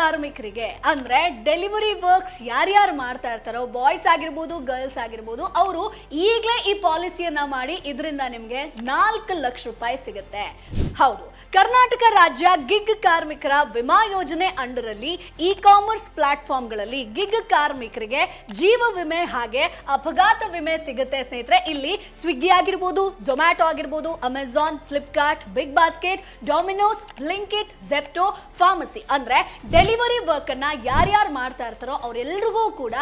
ಕಾರ್ಮಿಕರಿಗೆ ಅಂದ್ರೆ delivery works ಯಾರ್ಯಾರು ಮಾಡ್ತಾ ಇರ್ತಾರೋ ಬಾಯ್ಸ್ ಆಗಿರ್ಬೋದು ಗರ್ಲ್ಸ್ ಆಗಿರ್ಬೋದು ಅವರು ಈಗಲೇ ಈ ಪಾಲಿಸಿಯನ್ನ ಮಾಡಿ ಇದರಿಂದ ನಿಮ್ಗೆ 4 ಲಕ್ಷ ರೂಪಾಯಿ ಸಿಗುತ್ತೆ. ಹೌದು, ಕರ್ನಾಟಕ ರಾಜ್ಯ ಗಿಗ್ ಕಾರ್ಮಿಕರ ವಿಮಾ ಯೋಜನೆ ಅಂಡರ್ ಅಲ್ಲಿ ಇ-ಕಾಮರ್ಸ್ ಪ್ಲಾಟ್ಫಾರ್ಮ್ಗಳಲ್ಲಿ ಗಿಗ್ ಕಾರ್ಮಿಕರಿಗೆ ಜೀವ ವಿಮೆ ಹಾಗೆ ಅಪಘಾತ ವಿಮೆ ಸಿಗುತ್ತೆ ಸ್ನೇಹಿತರೆ. ಇಲ್ಲಿ ಸ್ವಿಗ್ಗಿ ಆಗಿರ್ಬೋದು, ಝೊಮ್ಯಾಟೊ ಆಗಿರ್ಬೋದು, Amazon, Flipkart, BigBasket, Domino's, Blinkit, Zepto, pharmacy ಅಂದ್ರೆ ಡೆಲಿವರಿ ವರ್ಕ್ ಅನ್ನ ಯಾರ್ಯಾರು ಮಾಡ್ತಾ ಇರ್ತಾರೋ ಅವರೆಲ್ಲರಿಗೂ ಕೂಡ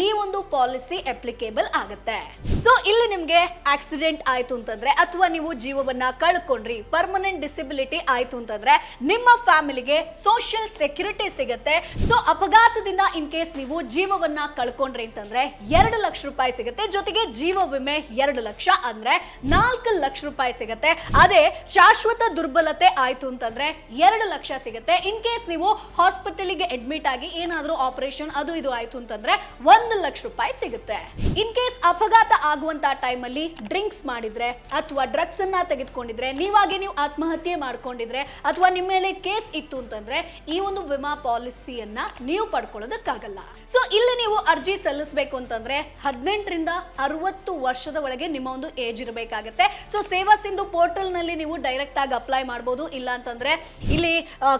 ಈ ಒಂದು ಪಾಲಿಸಿ ಅಪ್ಲಿಕೇಬಲ್ ಆಗುತ್ತೆ. ಸೊ ಇಲ್ಲಿ ನಿಮ್ಗೆ ಆಕ್ಸಿಡೆಂಟ್ ಆಯ್ತು ಅಂತಂದ್ರೆ ಅಥವಾ ನೀವು ಜೀವವನ್ನ ಕಳ್ಕೊಂಡ್ರಿ, ಪರ್ಮನೆಂಟ್ ಡಿಸಬಿಲಿಟಿ ಆಯ್ತು ಅಂತಂದ್ರೆ ನಿಮ್ಮ ಫ್ಯಾಮಿಲಿಗೆ ಸೋಷಿಯಲ್ ಸೆಕ್ಯೂರಿಟಿ ಸಿಗುತ್ತೆ. ಸೊ ಅಪಘಾತದಿಂದ ಇನ್ ಕೇಸ್ ನೀವು ಜೀವವನ್ನ ಕಳ್ಕೊಂಡ್ರಿ ಅಂತಂದ್ರೆ 2 ಲಕ್ಷ ರೂಪಾಯಿ ಸಿಗುತ್ತೆ. ಜೊತೆಗೆ ಜೀವ ವಿಮೆ 2 ಲಕ್ಷ ಅಂದ್ರೆ 4 ಲಕ್ಷ ರೂಪಾಯಿ ಸಿಗುತ್ತೆ. ಅದೇ ಶಾಶ್ವತ ದುರ್ಬಲತೆ ಆಯ್ತು ಅಂತಂದ್ರೆ 2 ಲಕ್ಷ ಸಿಗುತ್ತೆ. ಇನ್ ಕೇಸ್ ನೀವು ಹಾಸ್ಪಿಟಲ್ಗೆ ಅಡ್ಮಿಟ್ ಆಗಿ ಏನಾದ್ರೂ ಆಪರೇಷನ್ ಅದು ಇದು ಆಯ್ತು ಅಂತಂದ್ರೆ 1 ಲಕ್ಷ ರೂಪಾಯಿ ಸಿಗುತ್ತೆ. ಇನ್ ಕೇಸ್ ಅಪಘಾತ ಆಗುವಂತ ಟೈಮ್ ಅಲ್ಲಿ ಡ್ರಿಂಕ್ಸ್ ಮಾಡಿದ್ರೆ ಅಥವಾ ಡ್ರಗ್ಸ್ ಅನ್ನ ತೆಗೆದುಕೊಂಡಿದ್ರೆ, ನೀವಾಗೆ ನೀವು ಆತ್ಮಹತ್ಯೆ ಮಾಡ್ಕೊಂಡಿದ್ರೆ ಅಥವಾ ನಿಮ್ಮ ಮೇಲೆ ಕೇಸ್ ಇತ್ತು ಅಂತಂದ್ರೆ ಈ ಒಂದು ವಿಮಾ ಪಾಲಿಸಿಯನ್ನ ನೀವು ಪಡ್ಕೊಳ್ಳೋದಕ್ಕಾಗಲ್ಲ. ಸೊ ಇಲ್ಲಿ ನೀವು ಅರ್ಜಿ ಸಲ್ಲಿಸಬೇಕು ಅಂತಂದ್ರೆ 18 ರಿಂದ 60 ವರ್ಷದ ಒಳಗೆ ನಿಮ್ಮ ಒಂದು ಏಜ್ ಇರಬೇಕಾಗುತ್ತೆ. ಸೊ ಸೇವಾ ಸಿಂಧು ಪೋರ್ಟಲ್ ನಲ್ಲಿ ನೀವು ಡೈರೆಕ್ಟ್ ಆಗಿ ಅಪ್ಲೈ ಮಾಡಬಹುದು. ಇಲ್ಲ ಅಂತಂದ್ರೆ ಇಲ್ಲಿ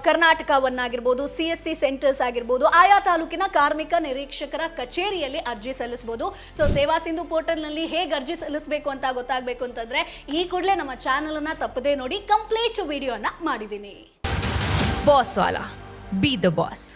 ಕರ್ನಾಟಕವನ್ನಾಗಿರ್ಬೋದು, CSC ಸೆಂಟರ್ಸ್ ಆಗಿರ್ಬೋದು, ಆಯಾ ತಾಲೂಕಿನ ಕಾರ್ಮಿಕ ನಿರೀಕ್ಷಕರ ಕಚೇರಿಯಲ್ಲಿ ಅರ್ಜಿ ಸಲ್ಲಿಸಬಹುದು. ಸೊ ಸೇವಾ ಸಿಂಧು ಪೋರ್ಟಲ್ ನಲ್ಲಿ ಹೇಗೆ ಅರ್ಜಿ ಸಲ್ಲಿಸಬೇಕು ಅಂತ ಗೊತ್ತಾಗಬೇಕು ಅಂತಂದ್ರೆ ಈ ಕೂಡಲೇ ನಮ್ಮ ಚಾನೆಲ್ ಅನ್ನ ತಪ್ಪದೇ ನೋಡಿ, ಕಂಪ್ಲೀಟ್ ವಿಡಿಯೋನ ಮಾಡಿದ್ದೀನಿ. Boss Vala, B the boss.